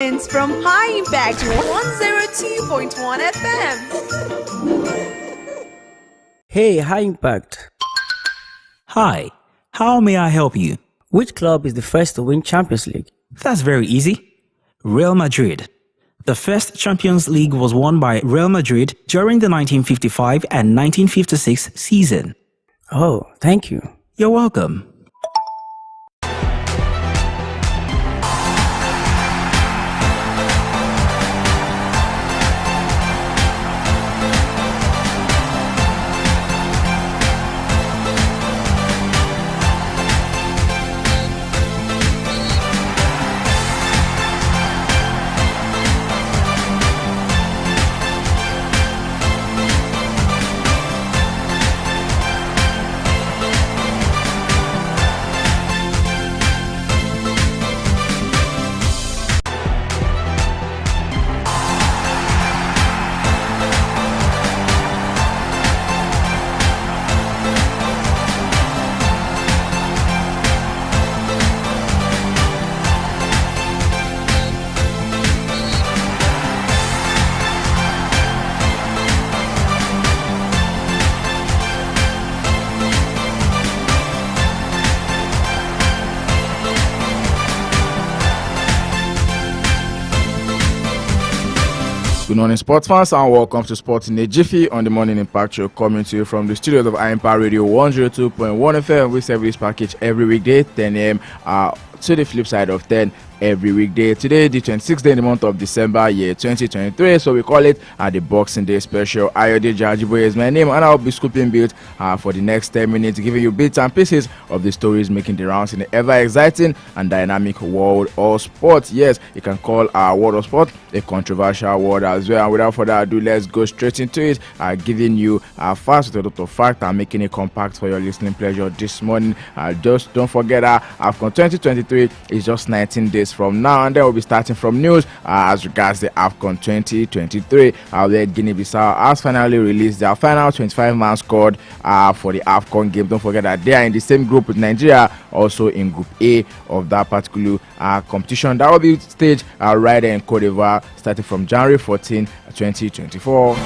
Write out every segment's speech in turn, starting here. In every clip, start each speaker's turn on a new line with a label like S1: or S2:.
S1: It's from High Impact 102.1 FM.
S2: Hey, High Impact.
S3: Hi, how may I help you?
S2: Which club is the first to win Champions League?
S3: That's very easy. Real Madrid. The first Champions League was won by Real Madrid during the 1955 and 1956 season.
S2: Oh, thank you.
S3: You're welcome.
S4: Good morning, sports fans, and welcome to Sports in a Jiffy on the Morning Impact Show, coming to you from the studios of Impact Radio 102.1 FM. We serve this package every weekday, 10 a.m. To the flip side of 10 every weekday. Today, the 26th day in the month of December, year 2023, so we call it the Boxing Day Special. Ayode Jajiboye is my name, and I'll be scooping bits for the next 10 minutes, giving you bits and pieces of the stories making the rounds in the ever-exciting and dynamic world of sport. Yes, you can call our world of sport a controversial word as well. And without further ado, let's go straight into it, giving you fast with a lot of fact and making it compact for your listening pleasure this morning. Just don't forget AFCON 2023 is just 19 days from now, and then we'll be starting from news as regards the AFCON 2023, where Guinea-Bissau has finally released their final 25-man squad for the AFCON game. Don't forget that they are in the same group with Nigeria, also in Group A of that particular competition. That will be staged right there in Cote d'Ivoire, starting from January 14, 2024.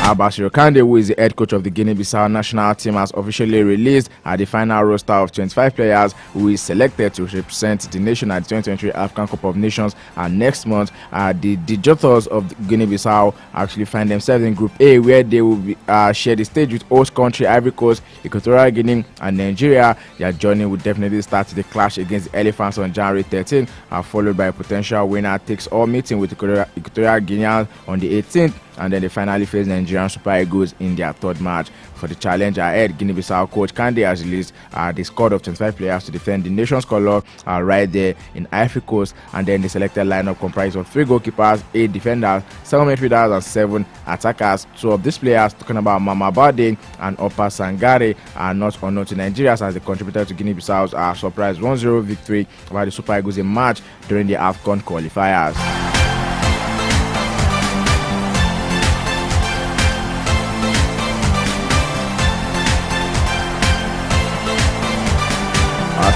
S4: Bashir Kande, who is the head coach of the Guinea-Bissau national team, has officially released the final roster of 25 players who is selected to represent the nation at the 2023 African Cup of Nations next month. The Jotters of Guinea-Bissau actually find themselves in Group A, where they will be, share the stage with host country Ivory Coast, Equatorial Guinea, and Nigeria. Their journey will definitely start with the clash against the Elephants on January 13, followed by a potential winner-takes-all meeting with Equatorial Guinea on the 18th. And then they finally face Nigerian Super Eagles in their third match. For the challenge ahead, Guinea-Bissau coach Kande has released the squad of 25 players to defend the nation's color right there in Ivory Coast. And then the selected lineup comprises of 3 goalkeepers, 8 defenders, 7 midfielders, and 7 attackers. 2 of these players, talking about Mama Bade and Opa Sangare, are not unknown to Nigerians as they contributed to Guinea-Bissau's surprise 1-0 victory over the Super Eagles in March during the AFCON qualifiers.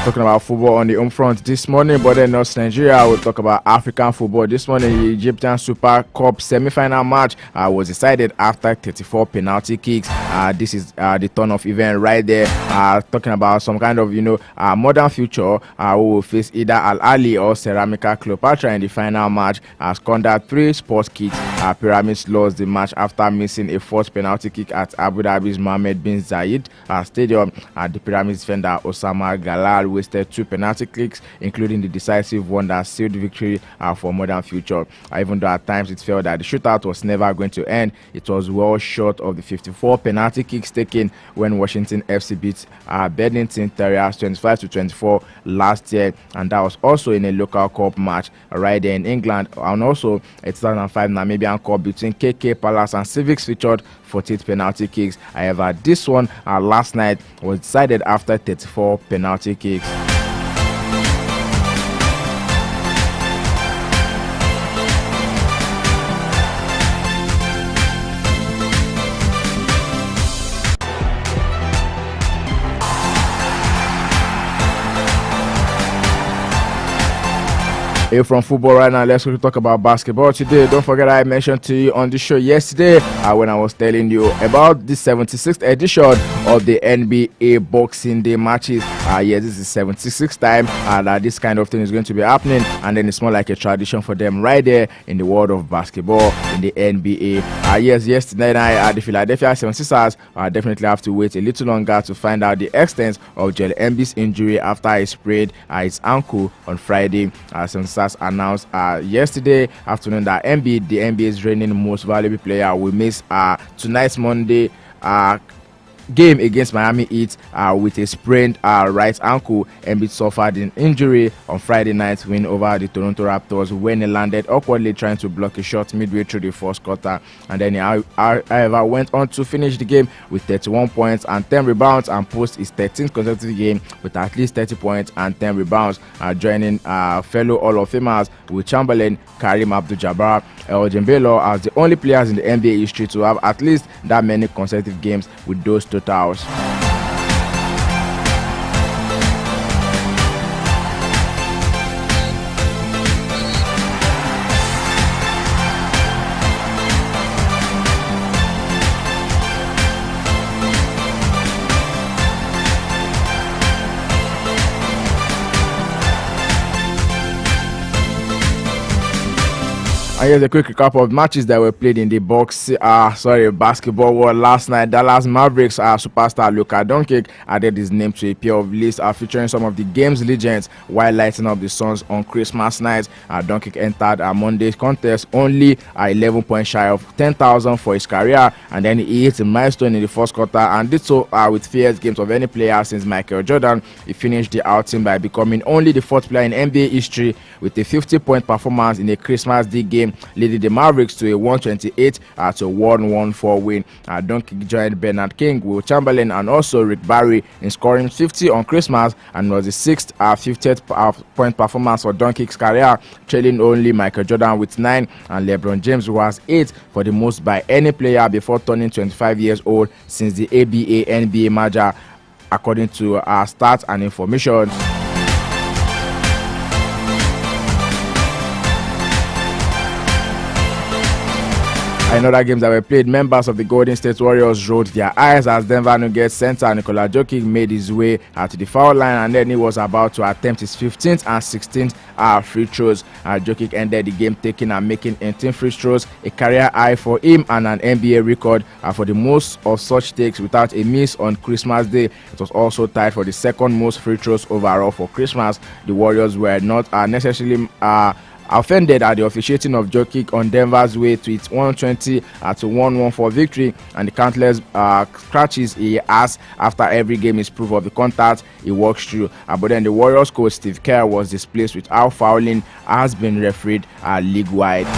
S4: Talking about football on the home front this morning, but then not Nigeria. We'll talk about African football this morning. The Egyptian Super Cup semi-final match was decided after 34 penalty kicks. This is the turn-off event right there. Talking about some kind of modern future who will face either Al Ali or Ceramica Cleopatra in the final match. Squandered 3 sports kicks. Pyramids lost the match after missing a 4th penalty kick at Abu Dhabi's Mohammed bin Zayed Stadium. The Pyramids defender Osama Galal wasted 2 penalty kicks, including the decisive one that sealed victory for Modern Future. Even though at times it felt that the shootout was never going to end, it was well short of the 54 penalty kicks taken when Washington FC beat Bedlington Terriers 25-24 last year, and that was also in a local cup match right there in England, and also a 2005 Namibian Cup between KK Palace and Civics featured 48 penalty kicks. However, this one last night was decided after 34 penalty kicks. Hey, from football right now, let's quickly talk about basketball today. Don't forget I mentioned to you on the show yesterday when I was telling you about the 76th edition of the NBA Boxing Day matches. Yes, this is the 76th time that this kind of thing is going to be happening, and then it's more like a tradition for them right there in the world of basketball in the NBA. Yes, yesterday night the Philadelphia 76ers definitely have to wait a little longer to find out the extent of Joel Embiid's injury after he sprained his ankle on Friday. 76ers announced yesterday afternoon that Embiid, the NBA's reigning most valuable player, will miss tonight's Monday game against Miami Heat with a sprained right ankle. Embiid suffered an injury on Friday night's win over the Toronto Raptors when he landed awkwardly trying to block a shot midway through the first quarter, and then he however went on to finish the game with 31 points and 10 rebounds and post his 13th consecutive game with at least 30 points and 10 rebounds, joining fellow Hall of Famers Will Chamberlain, Kareem Abdul-Jabbar, Elgin Baylor as the only players in the NBA history to have at least that many consecutive games with those totals. And here's a quick recap of matches that were played in the basketball world last night. Dallas Mavericks superstar Luka Doncic added his name to a pair of lists featuring some of the game's legends while lighting up the Suns on Christmas night. Doncic entered Monday's contest only 11 points shy of 10,000 for his career, and then he hit a milestone in the first quarter and did so with fewest games of any player since Michael Jordan. He finished the outing by becoming only the fourth player in NBA history with a 50-point performance in a Christmas Day game, leading the Mavericks to a 128 to 114 win. Doncic joined Bernard King, Will Chamberlain, and also Rick Barry in scoring 50 on Christmas, and was the sixth 50th point performance for Doncic's career, trailing only Michael Jordan with 9 and LeBron James, who has 8 for the most by any player before turning 25 years old since the ABA-NBA merger, according to stats and information. In other games that were played, members of the Golden State Warriors rolled their eyes as Denver Nuggets center Nikola Jokic made his way to the foul line, and then he was about to attempt his 15th and 16th free throws. Jokic ended the game taking and making 18 free throws, a career high for him and an NBA record for the most of such takes without a miss on Christmas Day. It was also tied for the second most free throws overall for Christmas. The Warriors were not necessarily offended at the officiating of Jokic on Denver's way to its 120 to 114 victory, and the countless scratches he has after every game is proof of the contact he walks through. But then the Warriors coach Steve Kerr was displeased with how fouling has been refereed league-wide.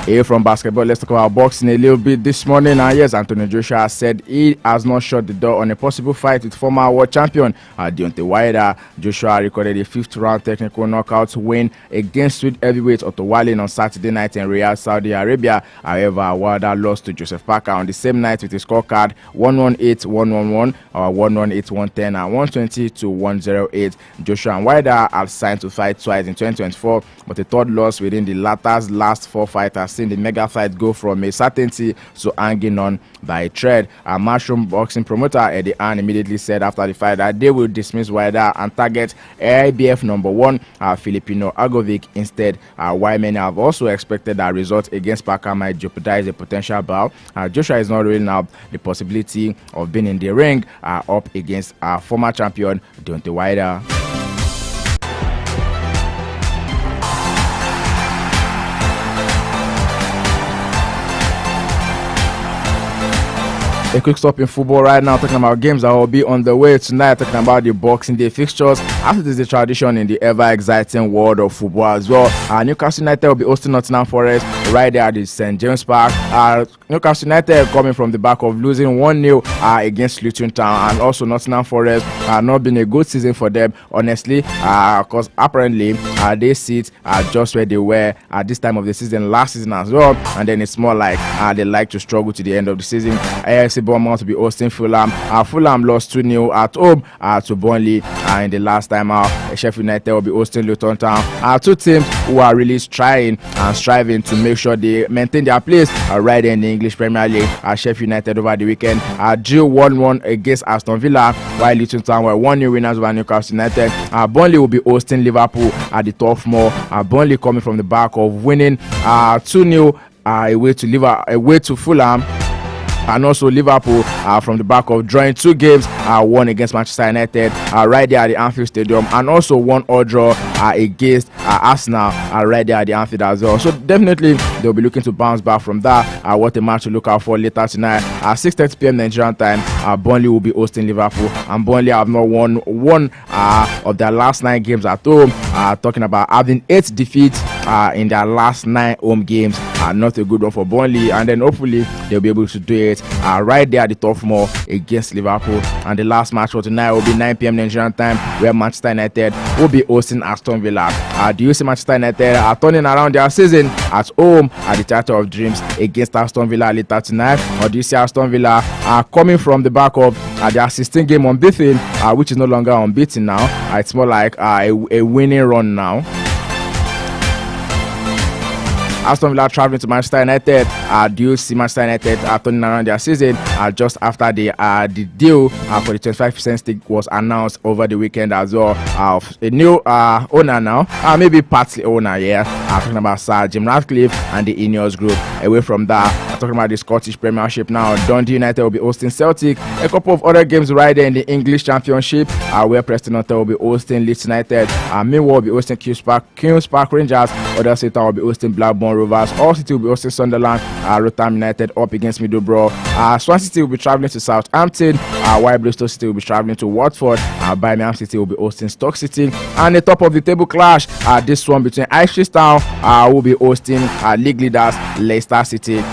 S4: Here from basketball, let's talk about boxing a little bit this morning. Yes, Anthony Joshua said he has not shut the door on a possible fight with former world champion Deontay Wilder. Joshua recorded a 5th-round technical knockout win against Sweet heavyweight Otto Wallin on Saturday night in Riyadh, Saudi Arabia. However, Wilder lost to Joseph Parker on the same night with a scorecard 118-111, 118-110, and 120-108. Joshua and Wilder have signed to fight twice in 2024, but a third loss within the latter's last 4 fighters seen the mega fight go from a certainty to hanging on by a thread. Mushroom boxing promoter Eddie Hearn immediately said after the fight that they will dismiss Wilder and target IBF number 1 Filipino Agovic instead. While many have also expected that result against Parker might jeopardize a potential bout, Joshua is not ruling out the possibility of being in the ring up against former champion Deontay Wilder. A quick stop in football right now, talking about games that will be on the way tonight, talking about the Boxing Day fixtures, as it is a tradition in the ever-exciting world of football as well. Newcastle United will be hosting Nottingham Forest right there at the St. James Park. Newcastle United coming from the back of losing 1-0 against Luton Town, and also Nottingham Forest not been a good season for them, honestly, because apparently they sit just where they were at this time of the season last season as well, and then it's more like they like to struggle to the end of the season. AFC Bournemouth will be hosting Fulham. Fulham lost 2-0 at home to Burnley in the last time out. Sheffield United will be hosting Luton Town. Two teams who are really trying and striving to make sure they maintain their place right in the English Premier League. Sheffield United over the weekend drew 1-1 against Aston Villa, while Luton Town were 1-0 winners over Newcastle United. Burnley will be hosting Liverpool at the Turf Moor. Burnley coming from the back of winning 2-0 away to Fulham. And also Liverpool from the back of drawing 2 games, one against Manchester United right there at the Anfield Stadium, and also 1-1 draw against Arsenal right there at the Anfield as well. So definitely they'll be looking to bounce back from that. What a match to look out for later tonight at 6:30 p.m. Nigerian time. Burnley will be hosting Liverpool, and Burnley have not won one of their last 9 games at home. Talking about having 8 defeats in their last 9 home games. Not a good one for Burnley, and then hopefully they'll be able to do it right there at the Turf Moor against Liverpool. And the last match for tonight will be 9 p.m. Nigerian time, where Manchester United will be hosting Aston Villa. Do you see Manchester United turning around their season at home at the Theatre of Dreams against Aston Villa later tonight, or do you see Aston Villa coming from the back of their 16-game unbeaten, which is no longer unbeaten now? It's more like a winning run now. Aston Villa traveling to Manchester United. Do you see Manchester United turning around their season just after the deal for the 25% stake was announced over the weekend as well, of a new owner now, maybe partly owner, yeah. Talking about Sir Jim Ratcliffe and the Ineos Group. Away from that, talking about the Scottish Premiership now, Dundee United will be hosting Celtic. A couple of other games right there in the English Championship, where Preston North will be hosting Leeds United. Millwall will be hosting Queen's Park Rangers. Huddersfield will be hosting Blackburn Rovers. All City will be hosting Sunderland. Rotham United up against Middlesbrough. Swansea City will be traveling to Southampton. While Bristol City will be traveling to Watford. Birmingham City will be hosting Stoke City. And the top of the table clash, this one between Ipswich Town will be hosting league leaders Leicester City.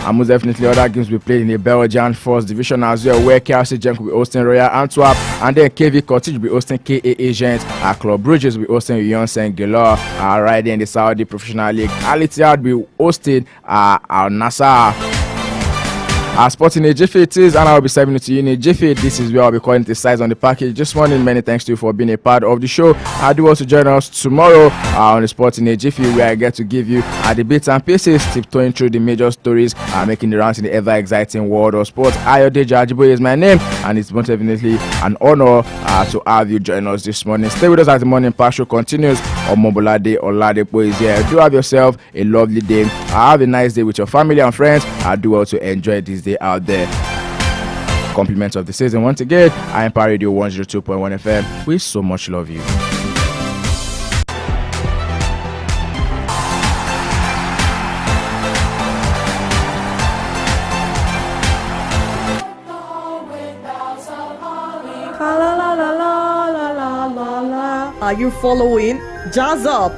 S4: And most definitely other games will be played in the Belgian First Division as well, where KRC Genk will be hosting Royal Antwerp, and then KV Cottage will be hosting KAA Gent. Club Bruges will be hosting Lyon Saint Gilloise. Right there in the Saudi Professional League, Al Ittihad will be hosting Al Nassr. Sports in a Jiffy it is, and I'll be serving it to you in a Jiffy. This is where I'll be calling the size on the package. Just morning, many thanks to you for being a part of the show. I do also join us tomorrow on the Sports in a Jiffy, where I get to give you the bits and pieces, tiptoeing through the major stories, making the rounds in the ever exciting world of sports. Ayodeji Ajiboye is my name, and it's most definitely an honor to have you join us this morning. Stay with us as the morning pass show continues. Omobolade Oladepo is here. Do have yourself a lovely day. Have a nice day with your family and friends. I do also enjoy this day out there. Compliments of the season once again. Empire Radio 102.1 FM. We so much love you.
S1: Are you following? Jazz up!